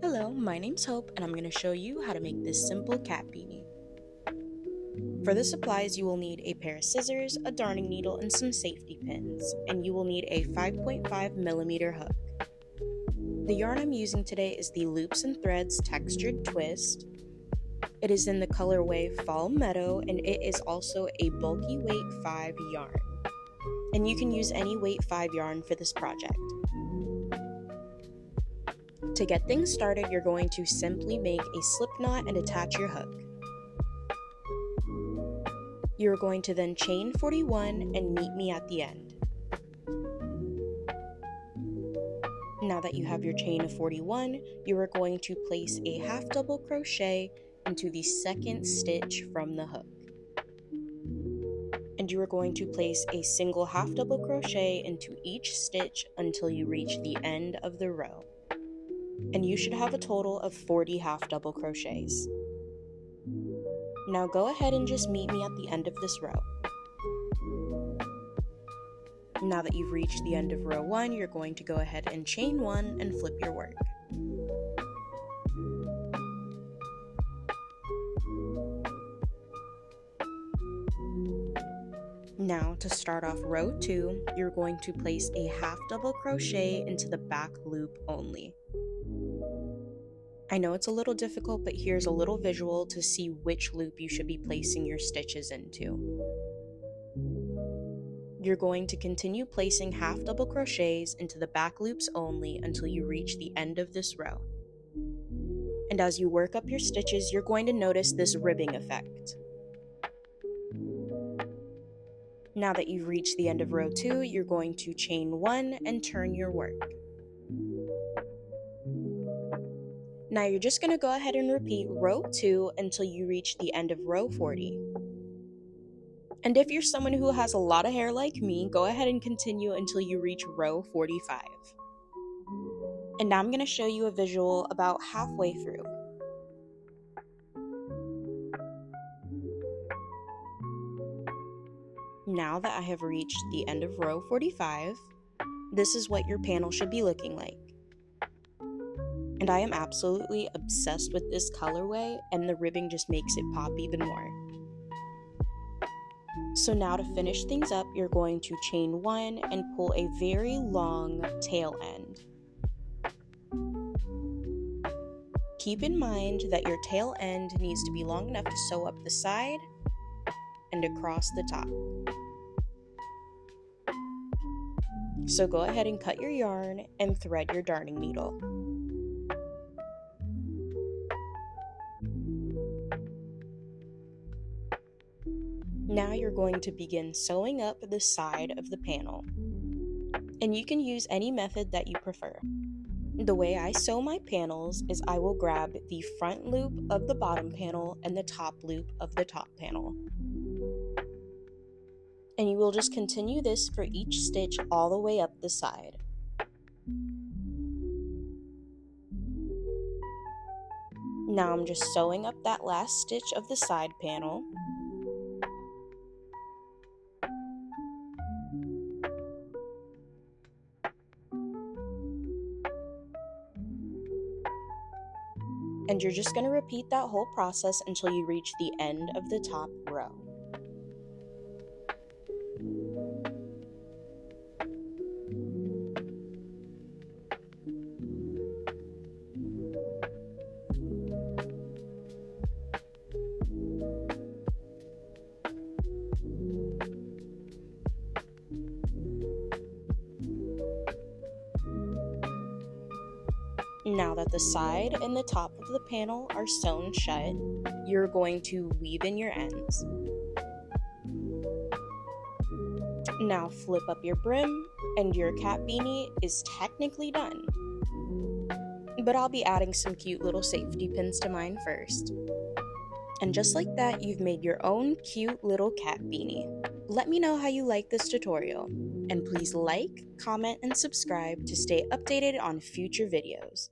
Hello, my name's Hope, and I'm going to show you how to make this simple cat beanie. For the supplies, you will need a pair of scissors, a darning needle, and some safety pins, and you will need a 5.5mm hook. The yarn I'm using today is the Loops and Threads Textured Twist. It is in the colorway Fall Meadow, and it is also a bulky weight 5 yarn. And you can use any weight 5 yarn for this project. To get things started, you're going to simply make a slip knot and attach your hook. You're going to then chain 41 and meet me at the end. Now that you have your chain of 41, you are going to place a half double crochet into the second stitch from the hook. And you are going to place a single half double crochet into each stitch until you reach the end of the row. And you should have a total of 40 half double crochets. Now go ahead and just meet me at the end of this row. Now that you've reached the end of row 1, you're going to go ahead and chain 1 and flip your work. Now to start off row 2, you're going to place a half double crochet into the back loop only. I know it's a little difficult, but here's a little visual to see which loop you should be placing your stitches into. You're going to continue placing half double crochets into the back loops only until you reach the end of this row. And as you work up your stitches, you're going to notice this ribbing effect. Now that you've reached the end of row 2, you're going to chain 1 and turn your work. Now you're just going to go ahead and repeat row 2 until you reach the end of row 40. And if you're someone who has a lot of hair like me, go ahead and continue until you reach row 45. And now I'm going to show you a visual about halfway through. Now that I have reached the end of row 45, this is what your panel should be looking like. And I am absolutely obsessed with this colorway, and the ribbing just makes it pop even more. So now to finish things up, you're going to chain 1 and pull a very long tail end. Keep in mind that your tail end needs to be long enough to sew up the side and across the top. So go ahead and cut your yarn and thread your darning needle. Now you're going to begin sewing up the side of the panel. And you can use any method that you prefer. The way I sew my panels is I will grab the front loop of the bottom panel and the top loop of the top panel. And you will just continue this for each stitch all the way up the side. Now I'm just sewing up that last stitch of the side panel. And you're just going to repeat that whole process until you reach the end of the top row. Now that the side and the top of the panel are sewn shut, you're going to weave in your ends. Now flip up your brim and your cat beanie is technically done. But I'll be adding some cute little safety pins to mine first. And just like that, you've made your own cute little cat beanie. Let me know how you like this tutorial. And please like, comment, and subscribe to stay updated on future videos.